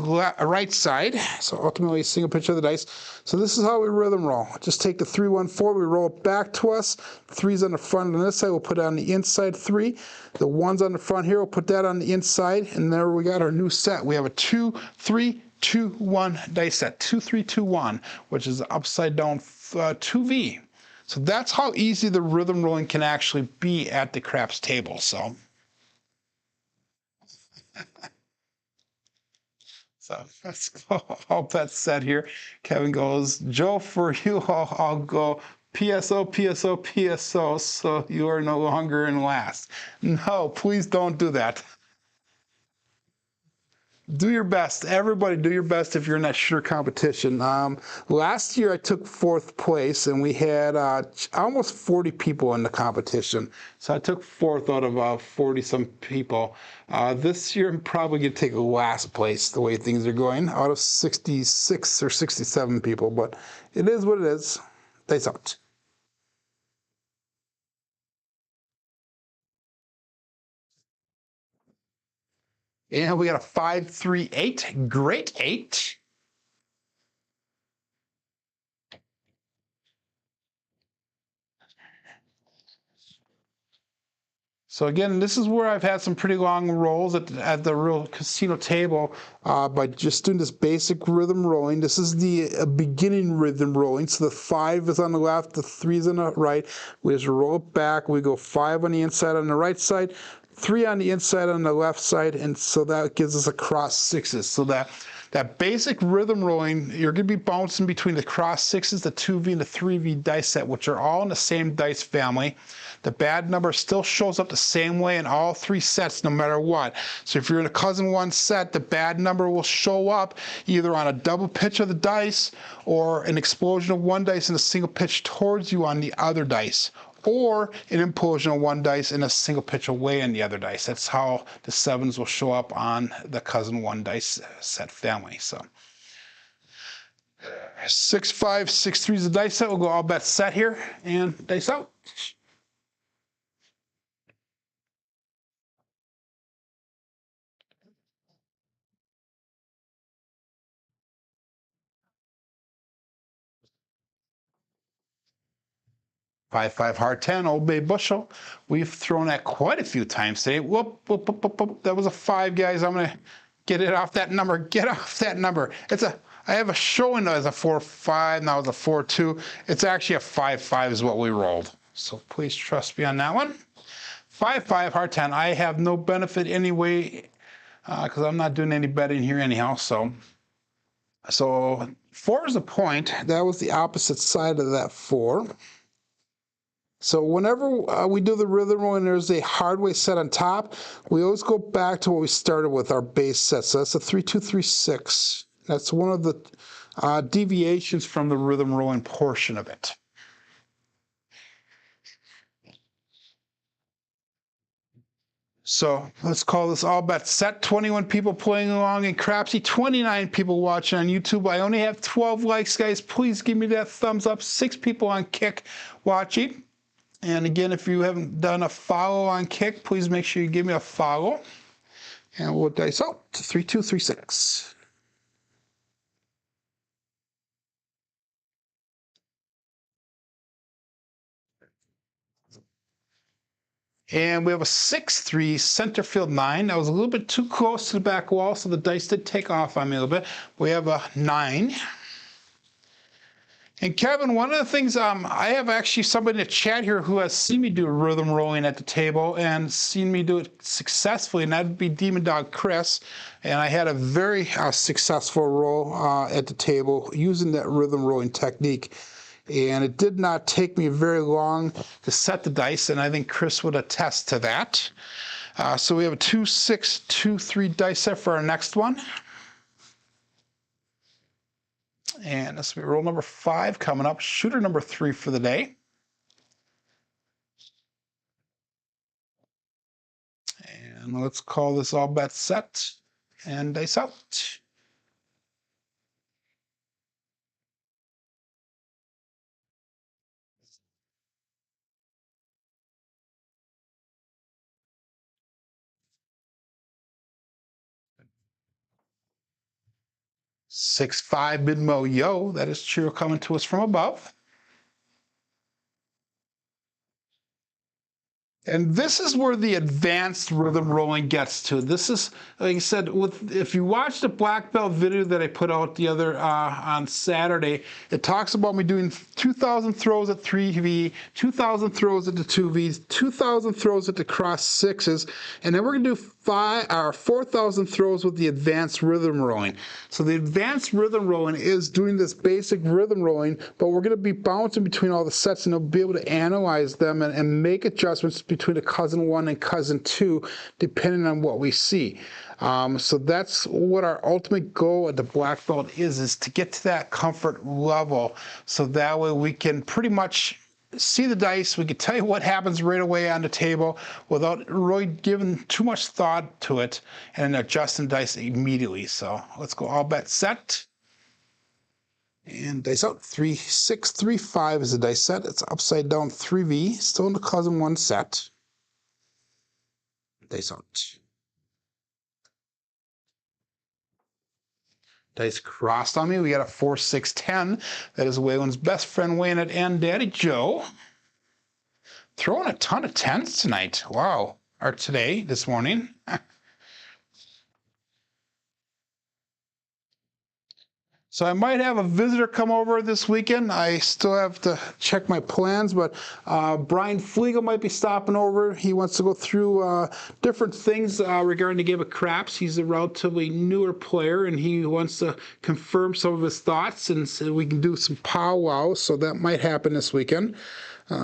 A: right side. So ultimately a single pitch of the dice. So this is how we rhythm roll. Just take the 3-1-4, we roll it back to us. 3's on the front on this side, we'll put it on the inside 3. The 1's on the front here, we'll put that on the inside. And there we got our new set. We have a 2-3-2-1 dice set. 2-3-2-1, which is the upside down 2V. So that's how easy the rhythm rolling can actually be at the craps table. So, let's go. All bets set here. Kevin goes, Joe, for you, I'll go PSO, PSO, PSO, so you are no longer in last. No, please don't do that. Do your best. Everybody do your best if you're in that shooter competition. Last year I took 4th place and we had almost 40 people in the competition. So I took 4th out of 40 some people. This year I'm probably going to take last place the way things are going out of 66 or 67 people, but it is what it is. Dice out. And we got a 5-3-8, great 8. So again, this is where I've had some pretty long rolls at the real casino table by just doing this basic rhythm rolling. This is the beginning rhythm rolling. So the 5 is on the left, the 3 is on the right. We just roll it back. We go 5 on the inside on the right side, 3 on the inside on the left side, and so that gives us a cross 6s. So that basic rhythm rolling, you're going to be bouncing between the cross 6s, the 2V, and the 3V dice set, which are all in the same dice family. The bad number still shows up the same way in all 3 sets, no matter what. So if you're in a cousin 1 set, the bad number will show up either on a double pitch of the dice or an explosion of 1 dice and a single pitch towards you on the other dice, or an implosion of 1 dice and a single pitch away on the other dice. That's how the 7s will show up on the cousin 1 dice set family. So 6, 5, 6, 3 is the dice set. We'll go all bets set here and dice out. Five, hard 10, Old Bay Bushel. We've thrown that quite a few times today. Whoop, whoop, whoop, whoop, whoop. That was a 5, guys. I'm going to get it off that number. Get off that number. I have a showing as a 4-5. Now it's a 4-2. It's actually a 5-5 is what we rolled. So please trust me on that one. 5, hard 10. I have no benefit anyway because I'm not doing any betting here anyhow. So 4 is a point. That was the opposite side of that 4. So whenever we do the rhythm roll and there's a hard way set on top, we always go back to what we started with, our base set. So that's a 3-2-3-6. That's one of the deviations from the rhythm rolling portion of it. So let's call this all bets set. 21 people playing along in Crapsee, 29 people watching on YouTube. I only have 12 likes, guys. Please give me that thumbs up. 6 people on Kick watching. And again, if you haven't done a follow on Kick, please make sure you give me a follow. And we'll dice out to 3-2-3-6. And we have a 6-3 center field 9. That was a little bit too close to the back wall, so the dice did take off on me a little bit. We have a 9. And Kevin, one of the things, I have actually somebody in the chat here who has seen me do rhythm rolling at the table and seen me do it successfully, and that'd be Demon Dog Chris. And I had a very successful roll at the table using that rhythm rolling technique. And it did not take me very long to set the dice, and I think Chris would attest to that. So we have a 2-6-2-3 dice set for our next one. And this will be roll number 5 coming up, shooter number 3 for the day. And let's call this all bets set and dice out. Six, five, mid-mo, yo. That is true, coming to us from above. And this is where the advanced rhythm rolling gets to. This is, like I said, if you watch the black belt video that I put out the other on Saturday, it talks about me doing 2,000 throws at 3V, 2,000 throws at the 2Vs, 2,000 throws at the cross sixes, and then we're gonna do 4,000 throws with the advanced rhythm rolling. So the advanced rhythm rolling is doing this basic rhythm rolling, but we're gonna be bouncing between all the sets, and they'll be able to analyze them and make adjustments between a cousin 1 and cousin 2, depending on what we see. So that's what our ultimate goal at the black belt is to get to that comfort level, so that way we can pretty much see the dice, we can tell you what happens right away on the table without really giving too much thought to it, and adjusting dice immediately. So let's go all bet set. And dice out. 3, 6, 3, 5 is the dice set. It's upside down 3V, still in the cousin 1 set. Dice out. Dice crossed on me. We got a 4, 6, 10. That is Waylon's best friend weighing it, and Daddy Joe. Throwing a ton of 10s tonight. Wow. Or today, this morning. So I might have a visitor come over this weekend. I still have to check my plans, but Brian Flegel might be stopping over. He wants to go through different things regarding the game of craps. He's a relatively newer player, and he wants to confirm some of his thoughts, and so we can do some powwows. So that might happen this weekend.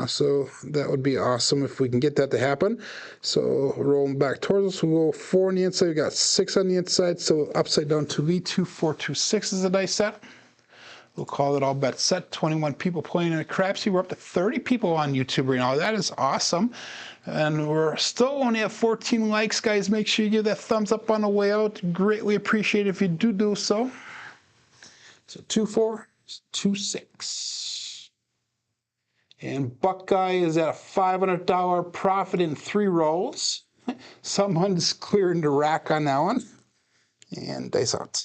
A: So that would be awesome if we can get that to happen. So rolling back towards us, we'll go 4 on the inside. We got 6 on the inside. So upside down 2V, 2, 4, 2, 6 is the dice set. We'll call it all bet set. 21 people playing in a Crapsee. We're up to 30 people on YouTube right now. That is awesome. And we're still only at 14 likes, guys. Make sure you give that thumbs up on the way out. Greatly appreciate it if you do so. So 2, 4, 2, 6. And Buckeye is at a $500 profit in 3 rolls. Someone's clearing the rack on that one. And dice out.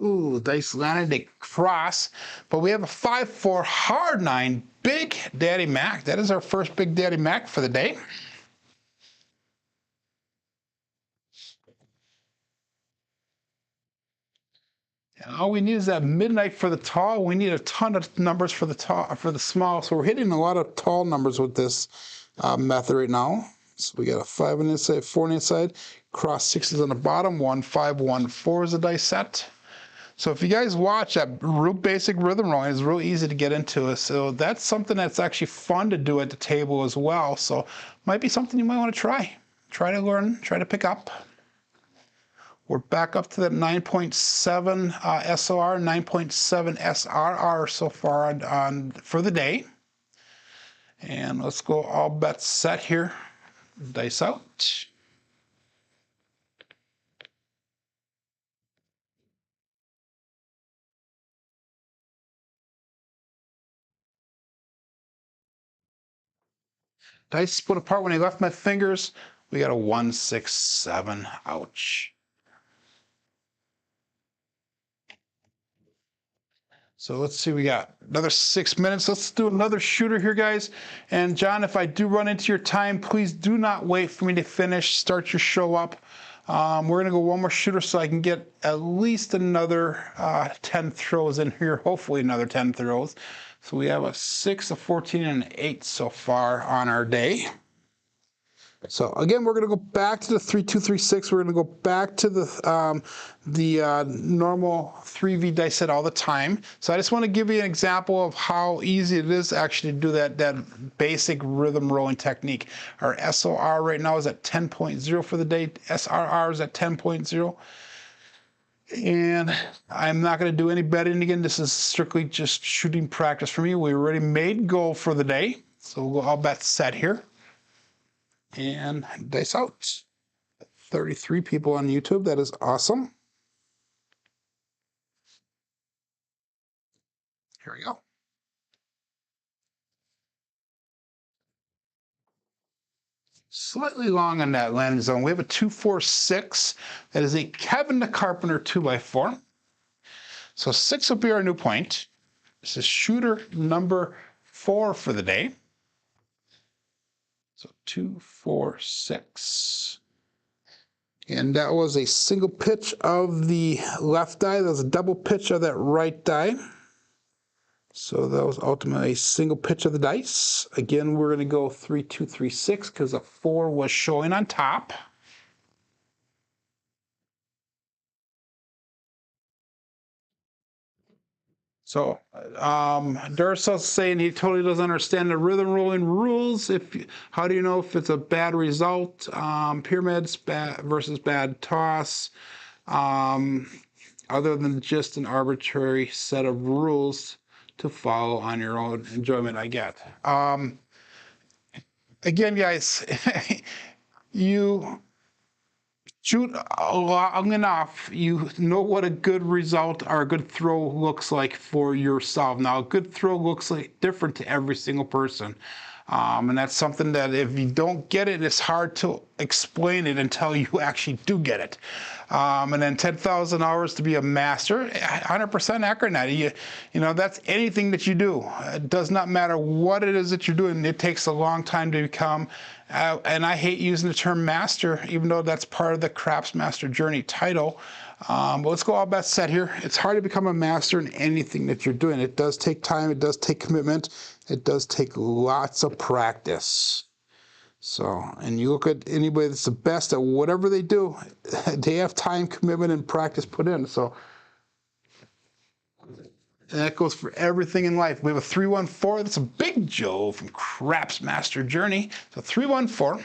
A: Ooh, dice landed a cross. But we have a 5-4 hard 9 Big Daddy Mac. That is our first Big Daddy Mac for the day. And all we need is that midnight for the tall. We need a ton of numbers for the tall, for the small. So we're hitting a lot of tall numbers with this method right now. So we got a 5 on the inside, 4 on the inside, cross 6s on the bottom, 1, 5, 1, 4 is the dice set. So if you guys watch that real basic rhythm rolling, it's real easy to get into. So that's something that's actually fun to do at the table as well. So might be something you might want to try. Try to learn, try to pick up. We're back up to that 9.7 SOR, 9.7 SRR so far on for the day. And let's go all bets set here. Dice out. Dice split apart when I left my fingers. We got a 1, 6, 7. Ouch. So let's see, we got another 6 minutes. Let's do another shooter here, guys. And John, if I do run into your time, please do not wait for me to finish. Start your show up. We're gonna go one more shooter so I can get at least another 10 throws in here, hopefully another 10 throws. So we have a 6, a 14, and an 8 so far on our day. So again, we're going to go back to the 3, 2, 3, 6. We're going to go back to the normal 3V dice set all the time. So I just want to give you an example of how easy it is actually to do that basic rhythm rolling technique. Our SOR right now is at 10.0 for the day. SRR is at 10.0. And I'm not going to do any betting again. This is strictly just shooting practice for me. We already made goal for the day. So we'll go all bets set here. And dice out. 33 people on YouTube. That is awesome. Here we go. Slightly long on that landing zone. We have a 2-4-6. That is a Kevin the Carpenter 2x4. So 6 will be our new point. This is shooter number 4 for the day. So 2, 4, 6. And that was a single pitch of the left die. That was a double pitch of that right die. So that was ultimately a single pitch of the dice. Again, we're going to go 3, 2, 3, 6 because a 4 was showing on top. So Duracell's saying he totally doesn't understand the rhythm rolling rules. How do you know if it's a bad result? Pyramids versus bad toss. Other than just an arbitrary set of rules to follow on your own enjoyment, I get. Again, guys, you shoot long enough, you know what a good result or a good throw looks like for yourself. Now, a good throw looks like different to every single person. And that's something that if you don't get it, it's hard to explain it until you actually do get it. And then 10,000 hours to be a master, 100% accurate now. You know, that's anything that you do. It does not matter what it is that you're doing. It takes a long time to become. And I hate using the term master, even though that's part of the Craps Master Journey title. But let's go all bets set here. It's hard to become a master in anything that you're doing. It does take time. It does take commitment. It does take lots of practice. So, and you look at anybody that's the best at whatever they do, they have time, commitment, and practice put in. So, and that goes for everything in life. We have a 314. That's a Big Joe from Craps Master Journey. So 314.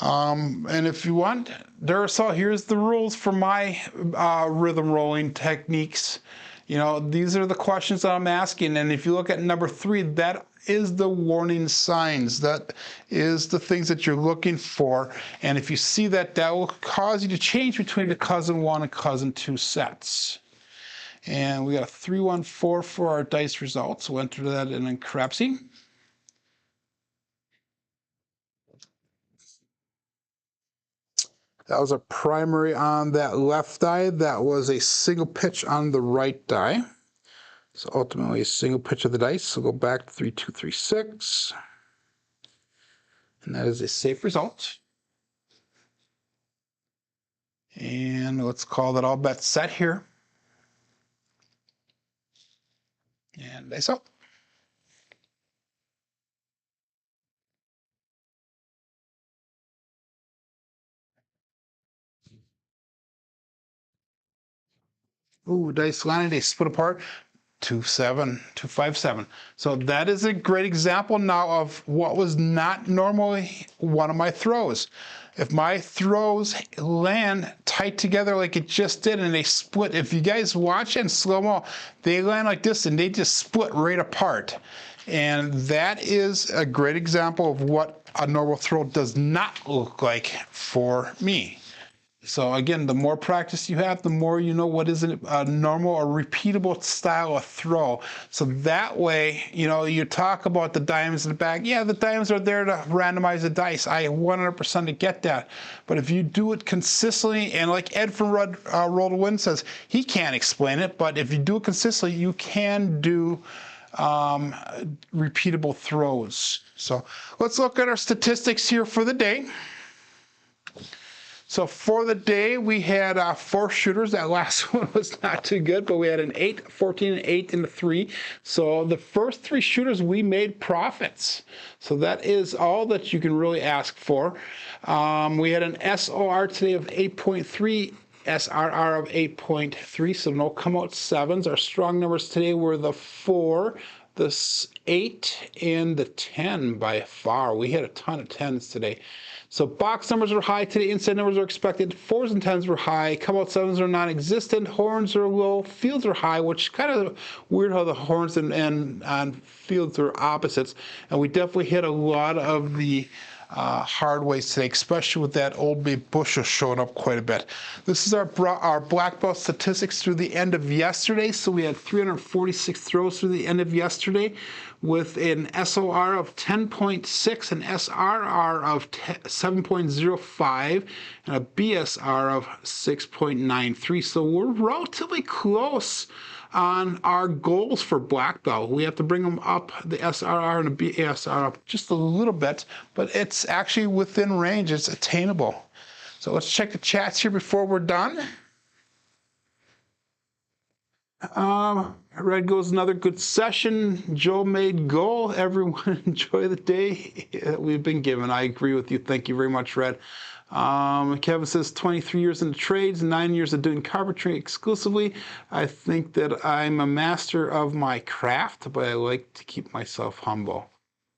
A: And if you want, Duracell, here's the rules for my rhythm rolling techniques. You know, these are the questions that I'm asking. And if you look at number 3, that is the warning signs. That is the things that you're looking for. And if you see that, that will cause you to change between the cousin 1 and cousin 2 sets. And we got a 314 for our dice results. We'll enter that in Crapsee. That was a primary on that left die. That was a single pitch on the right die. So ultimately a single pitch of the dice. So go back to 3, 2, 3, 6. And that is a safe result. And let's call that all bets set here. And dice up. Ooh, dice landed, they split apart. 2-7, 2-5-7. So that is a great example now of what was not normally one of my throws. If my throws land tight together like it just did and they split, if you guys watch it in slow-mo, they land like this and they just split right apart. And that is a great example of what a normal throw does not look like for me. So again, the more practice you have, the more you know what is a normal or repeatable style of throw. So that way, you know, you talk about the diamonds in the bag. Yeah, the diamonds are there to randomize the dice. I 100% get that. But if you do it consistently, and like Ed from Roll to Win says, he can't explain it, but if you do it consistently, you can do repeatable throws. So let's look at our statistics here for the day. So for the day, we had 4 shooters. That last one was not too good, but we had an 8, 14, and 8, and a 3. So the first 3 shooters, we made profits. So that is all that you can really ask for. We had an SOR today of 8.3, SRR of 8.3, so no come out 7s. Our strong numbers today were the 4, the 8 and the 10 by far. We had a ton of 10s today. So box numbers are high today. Inside numbers are expected. 4s and 10s were high. Come out 7s are non-existent. Horns are low. Fields are high, which is kind of weird how the horns and fields are opposites. And we definitely hit a lot of the hard ways today, especially with that Old Bay bushel showing up quite a bit. This is our black belt statistics through the end of yesterday. So we had 346 throws through the end of yesterday with an SOR of 10.6, an SRR of 7.05, and a BSR of 6.93. So we're relatively close on our goals for black belt. We have to bring them up, the SRR and the BSR up just a little bit, but it's actually within range. It's attainable. So let's check the chats here before we're done. Red goes another good session. Joe made goal. Everyone enjoy the day that we've been given. I agree with you. Thank you very much, Red. Kevin says 23 years in the trades, 9 years of doing carpentry exclusively. I think that I'm a master of my craft, but I like to keep myself humble.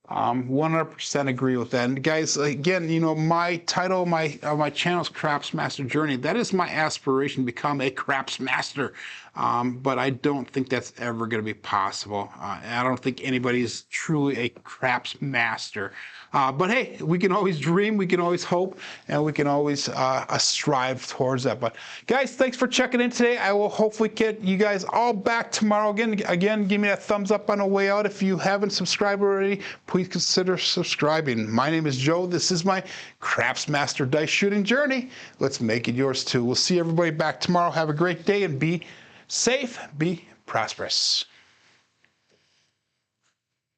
A: 100% agree with that. And guys, again, you know, my title, my channel is Craps Master Journey. That is my aspiration, to become a craps master. But I don't think that's ever going to be possible. I don't think anybody's truly a craps master. But hey, we can always dream, we can always hope, and we can always strive towards that. But guys, thanks for checking in today. I will hopefully get you guys all back tomorrow again. Again, give me that thumbs up on the way out. If you haven't subscribed already, please consider subscribing. My name is Joe. This is my Craps Master Dice Shooting Journey. Let's make it yours too. We'll see everybody back tomorrow. Have a great day and be safe, be prosperous.